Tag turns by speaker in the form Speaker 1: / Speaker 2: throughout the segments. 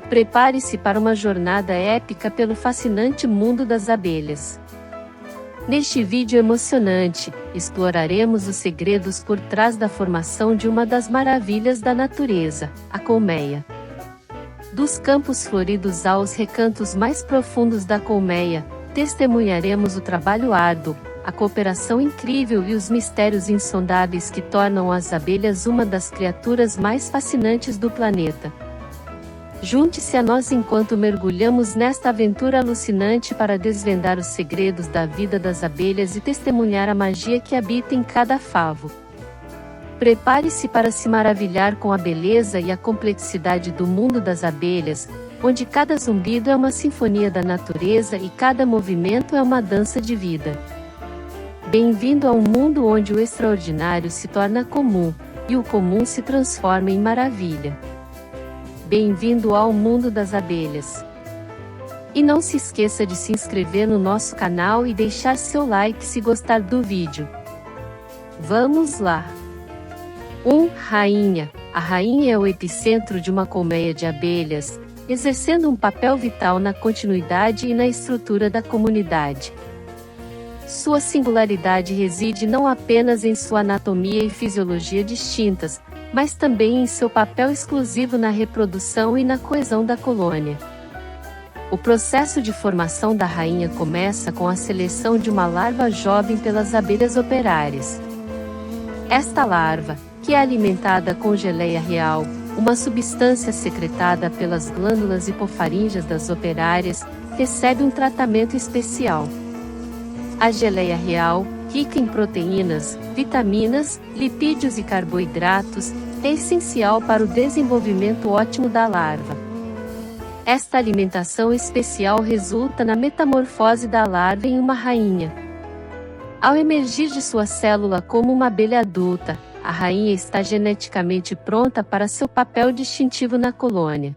Speaker 1: Prepare-se para uma jornada épica pelo fascinante mundo das abelhas. Neste vídeo emocionante, exploraremos os segredos por trás da formação de uma das maravilhas da natureza, a colmeia. Dos campos floridos aos recantos mais profundos da colmeia, testemunharemos o trabalho árduo, a cooperação incrível e os mistérios insondáveis que tornam as abelhas uma das criaturas mais fascinantes do planeta. Junte-se a nós enquanto mergulhamos nesta aventura alucinante para desvendar os segredos da vida das abelhas e testemunhar a magia que habita em cada favo. Prepare-se para se maravilhar com a beleza e a complexidade do mundo das abelhas, onde cada zumbido é uma sinfonia da natureza e cada movimento é uma dança de vida. Bem-vindo a um mundo onde o extraordinário se torna comum, e o comum se transforma em maravilha. Bem-vindo ao mundo das abelhas. E não se esqueça de se inscrever no nosso canal e deixar seu like se gostar do vídeo. Vamos lá! 1. Rainha. A rainha é o epicentro de uma colmeia de abelhas, exercendo um papel vital na continuidade e na estrutura da comunidade. Sua singularidade reside não apenas em sua anatomia e fisiologia distintas, mas também em seu papel exclusivo na reprodução e na coesão da colônia. O processo de formação da rainha começa com a seleção de uma larva jovem pelas abelhas operárias. Esta larva, que é alimentada com geleia real, uma substância secretada pelas glândulas hipofaríngeas das operárias, recebe um tratamento especial. A geleia real, rica em proteínas, vitaminas, lipídios e carboidratos, é essencial para o desenvolvimento ótimo da larva. Esta alimentação especial resulta na metamorfose da larva em uma rainha. Ao emergir de sua célula como uma abelha adulta, a rainha está geneticamente pronta para seu papel distintivo na colônia.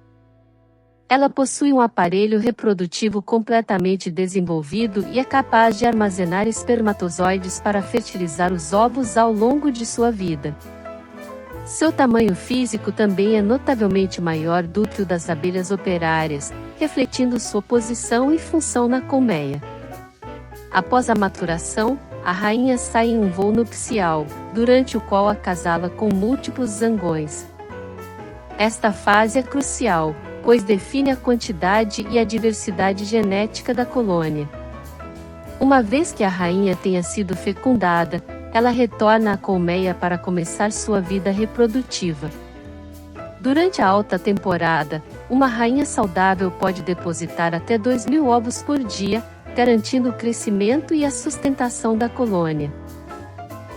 Speaker 1: Ela possui um aparelho reprodutivo completamente desenvolvido e é capaz de armazenar espermatozoides para fertilizar os ovos ao longo de sua vida. Seu tamanho físico também é notavelmente maior do que o das abelhas operárias, refletindo sua posição e função na colmeia. Após a maturação, a rainha sai em um voo nupcial, durante o qual acasala com múltiplos zangões. Esta fase é crucial, pois define a quantidade e a diversidade genética da colônia. Uma vez que a rainha tenha sido fecundada, ela retorna à colmeia para começar sua vida reprodutiva. Durante a alta temporada, uma rainha saudável pode depositar até 2.000 ovos por dia, garantindo o crescimento e a sustentação da colônia.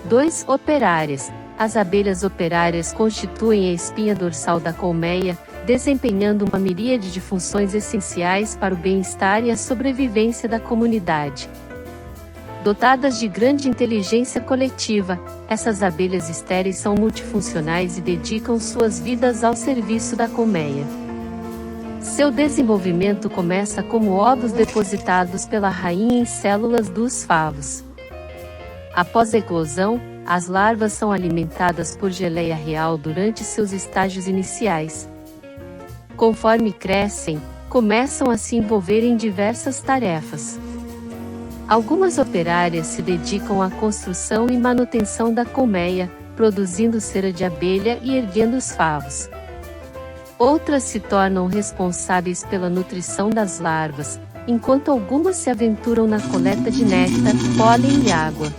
Speaker 1: 2. Operárias. As abelhas operárias constituem a espinha dorsal da colmeia, desempenhando uma miríade de funções essenciais para o bem-estar e a sobrevivência da comunidade. Dotadas de grande inteligência coletiva, essas abelhas estéreis são multifuncionais e dedicam suas vidas ao serviço da colmeia. Seu desenvolvimento começa como ovos depositados pela rainha em células dos favos. Após a eclosão, as larvas são alimentadas por geleia real durante seus estágios iniciais. Conforme crescem, começam a se envolver em diversas tarefas. Algumas operárias se dedicam à construção e manutenção da colmeia, produzindo cera de abelha e erguendo os favos. Outras se tornam responsáveis pela nutrição das larvas, enquanto algumas se aventuram na coleta de néctar, pólen e água.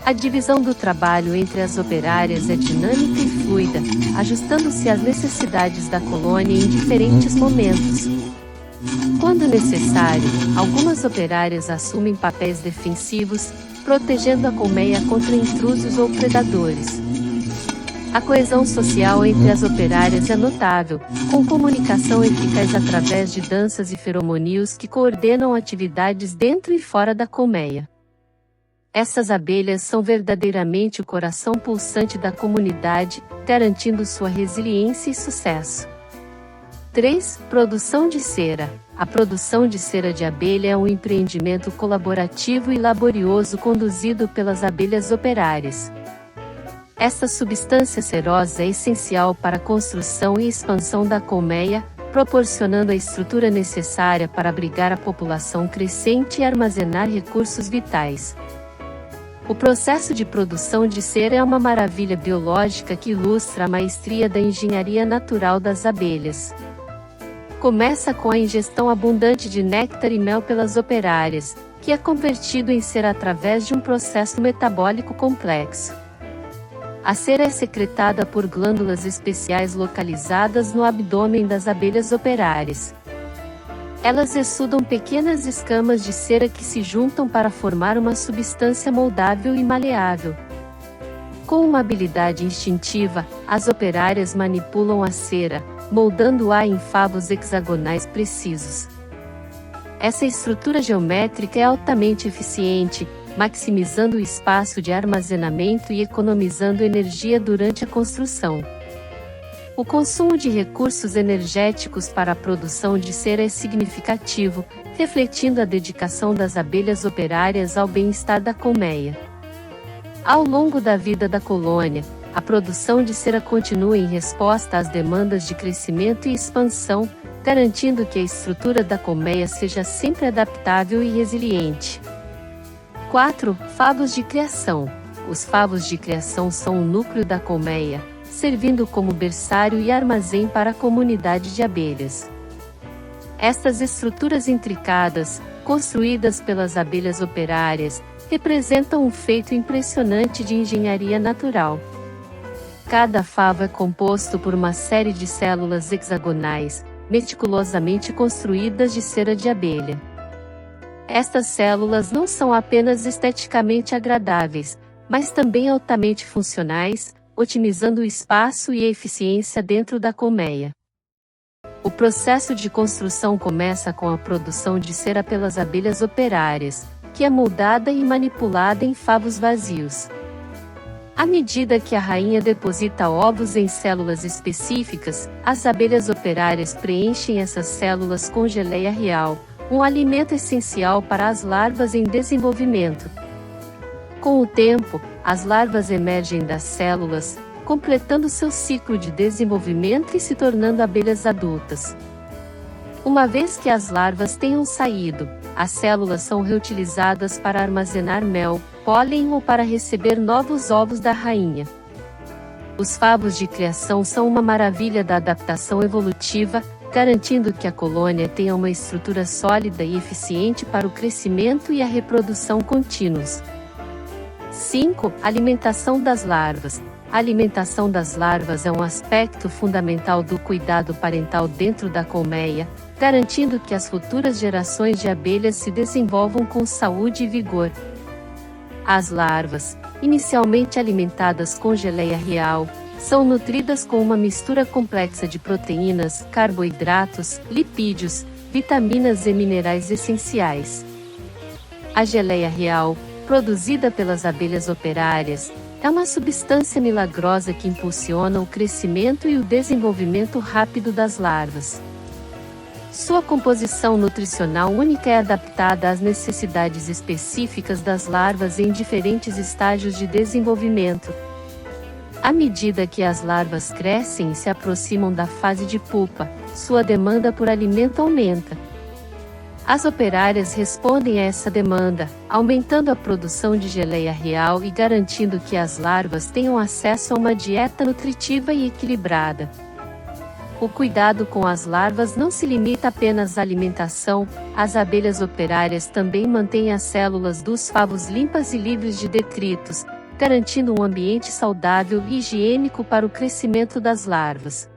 Speaker 1: A divisão do trabalho entre as operárias é dinâmica e fluida, ajustando-se às necessidades da colônia em diferentes momentos. Quando necessário, algumas operárias assumem papéis defensivos, protegendo a colmeia contra intrusos ou predadores. A coesão social entre as operárias é notável, com comunicação eficaz através de danças e feromônios que coordenam atividades dentro e fora da colmeia. Essas abelhas são verdadeiramente o coração pulsante da comunidade, garantindo sua resiliência e sucesso. 3. Produção de cera. A produção de cera de abelha é um empreendimento colaborativo e laborioso conduzido pelas abelhas operárias. Esta substância cerosa é essencial para a construção e expansão da colmeia, proporcionando a estrutura necessária para abrigar a população crescente e armazenar recursos vitais. O processo de produção de cera é uma maravilha biológica que ilustra a maestria da engenharia natural das abelhas. Começa com a ingestão abundante de néctar e mel pelas operárias, que é convertido em cera através de um processo metabólico complexo. A cera é secretada por glândulas especiais localizadas no abdômen das abelhas operárias. Elas exsudam pequenas escamas de cera que se juntam para formar uma substância moldável e maleável. Com uma habilidade instintiva, as operárias manipulam a cera, moldando-a em favos hexagonais precisos. Essa estrutura geométrica é altamente eficiente, maximizando o espaço de armazenamento e economizando energia durante a construção. O consumo de recursos energéticos para a produção de cera é significativo, refletindo a dedicação das abelhas operárias ao bem-estar da colmeia. Ao longo da vida da colônia, a produção de cera continua em resposta às demandas de crescimento e expansão, garantindo que a estrutura da colmeia seja sempre adaptável e resiliente. 4. Favos de criação. Os favos de criação são o núcleo da colmeia, servindo como berçário e armazém para a comunidade de abelhas. Estas estruturas intricadas, construídas pelas abelhas operárias, representam um feito impressionante de engenharia natural. Cada favo é composto por uma série de células hexagonais, meticulosamente construídas de cera de abelha. Estas células não são apenas esteticamente agradáveis, mas também altamente funcionais, otimizando o espaço e a eficiência dentro da colmeia. O processo de construção começa com a produção de cera pelas abelhas operárias, que é moldada e manipulada em favos vazios. À medida que a rainha deposita ovos em células específicas, as abelhas operárias preenchem essas células com geleia real, um alimento essencial para as larvas em desenvolvimento. Com o tempo, as larvas emergem das células, completando seu ciclo de desenvolvimento e se tornando abelhas adultas. Uma vez que as larvas tenham saído, as células são reutilizadas para armazenar mel, pólen ou para receber novos ovos da rainha. Os favos de criação são uma maravilha da adaptação evolutiva, garantindo que a colônia tenha uma estrutura sólida e eficiente para o crescimento e a reprodução contínuos. 5. Alimentação das larvas. A alimentação das larvas é um aspecto fundamental do cuidado parental dentro da colmeia, garantindo que as futuras gerações de abelhas se desenvolvam com saúde e vigor. As larvas, inicialmente alimentadas com geleia real, são nutridas com uma mistura complexa de proteínas, carboidratos, lipídios, vitaminas e minerais essenciais. A geleia real, produzida pelas abelhas operárias, é uma substância milagrosa que impulsiona o crescimento e o desenvolvimento rápido das larvas. Sua composição nutricional única é adaptada às necessidades específicas das larvas em diferentes estágios de desenvolvimento. À medida que as larvas crescem e se aproximam da fase de pupa, sua demanda por alimento aumenta. As operárias respondem a essa demanda, aumentando a produção de geleia real e garantindo que as larvas tenham acesso a uma dieta nutritiva e equilibrada. O cuidado com as larvas não se limita apenas à alimentação, as abelhas operárias também mantêm as células dos favos limpas e livres de detritos, garantindo um ambiente saudável e higiênico para o crescimento das larvas.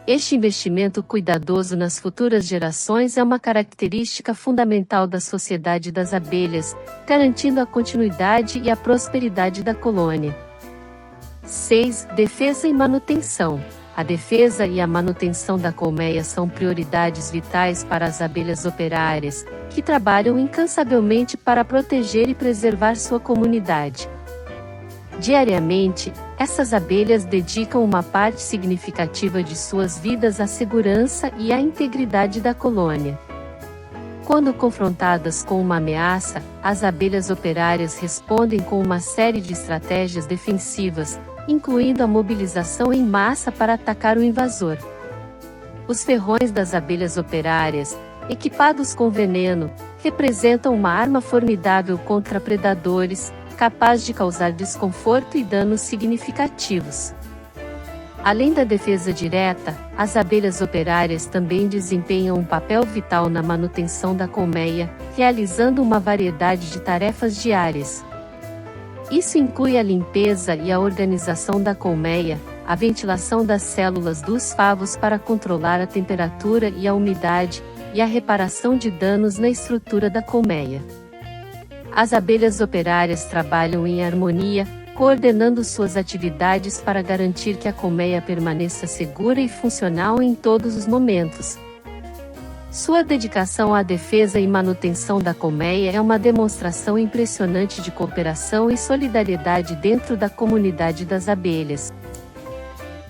Speaker 1: Este investimento cuidadoso nas futuras gerações é uma característica fundamental da sociedade das abelhas, garantindo a continuidade e a prosperidade da colônia. 6. Defesa e manutenção. A defesa e a manutenção da colmeia são prioridades vitais para as abelhas operárias, que trabalham incansavelmente para proteger e preservar sua comunidade. Diariamente, essas abelhas dedicam uma parte significativa de suas vidas à segurança e à integridade da colônia. Quando confrontadas com uma ameaça, as abelhas operárias respondem com uma série de estratégias defensivas, incluindo a mobilização em massa para atacar o invasor. Os ferrões das abelhas operárias, equipados com veneno, representam uma arma formidável contra predadores, capaz de causar desconforto e danos significativos. Além da defesa direta, as abelhas operárias também desempenham um papel vital na manutenção da colmeia, realizando uma variedade de tarefas diárias. Isso inclui a limpeza e a organização da colmeia, a ventilação das células dos favos para controlar a temperatura e a umidade, e a reparação de danos na estrutura da colmeia. As abelhas operárias trabalham em harmonia, coordenando suas atividades para garantir que a colmeia permaneça segura e funcional em todos os momentos. Sua dedicação à defesa e manutenção da colmeia é uma demonstração impressionante de cooperação e solidariedade dentro da comunidade das abelhas.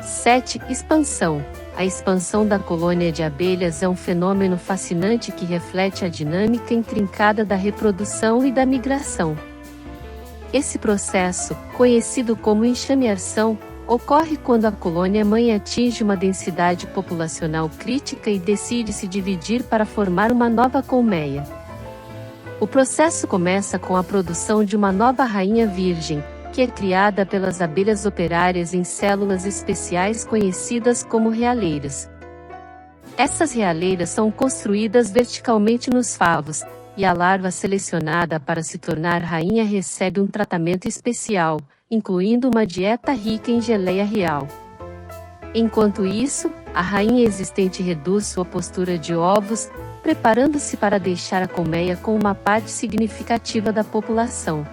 Speaker 1: 7. Expansão. A expansão da colônia de abelhas é um fenômeno fascinante que reflete a dinâmica intrincada da reprodução e da migração. Esse processo, conhecido como enxameação, ocorre quando a colônia-mãe atinge uma densidade populacional crítica e decide se dividir para formar uma nova colmeia. O processo começa com a produção de uma nova rainha virgem, que é criada pelas abelhas operárias em células especiais conhecidas como realeiras. Essas realeiras são construídas verticalmente nos favos, e a larva selecionada para se tornar rainha recebe um tratamento especial, incluindo uma dieta rica em geleia real. Enquanto isso, a rainha existente reduz sua postura de ovos, preparando-se para deixar a colmeia com uma parte significativa da população.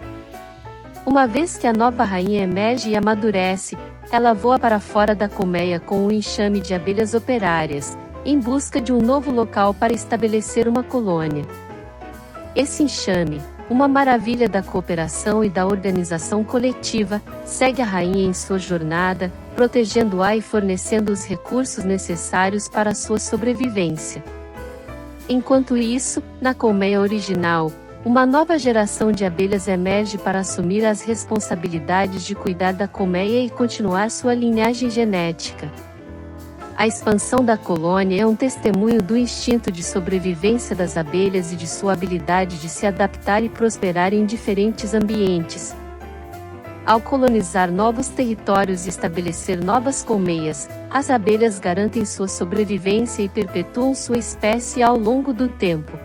Speaker 1: Uma vez que a nova rainha emerge e amadurece, ela voa para fora da colmeia com um enxame de abelhas operárias, em busca de um novo local para estabelecer uma colônia. Esse enxame, uma maravilha da cooperação e da organização coletiva, segue a rainha em sua jornada, protegendo-a e fornecendo os recursos necessários para a sua sobrevivência. Enquanto isso, na colmeia original, uma nova geração de abelhas emerge para assumir as responsabilidades de cuidar da colmeia e continuar sua linhagem genética. A expansão da colônia é um testemunho do instinto de sobrevivência das abelhas e de sua habilidade de se adaptar e prosperar em diferentes ambientes. Ao colonizar novos territórios e estabelecer novas colmeias, as abelhas garantem sua sobrevivência e perpetuam sua espécie ao longo do tempo.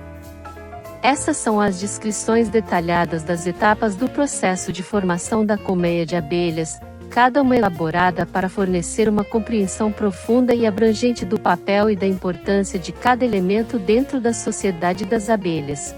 Speaker 1: Essas são as descrições detalhadas das etapas do processo de formação da colmeia de abelhas, cada uma elaborada para fornecer uma compreensão profunda e abrangente do papel e da importância de cada elemento dentro da sociedade das abelhas.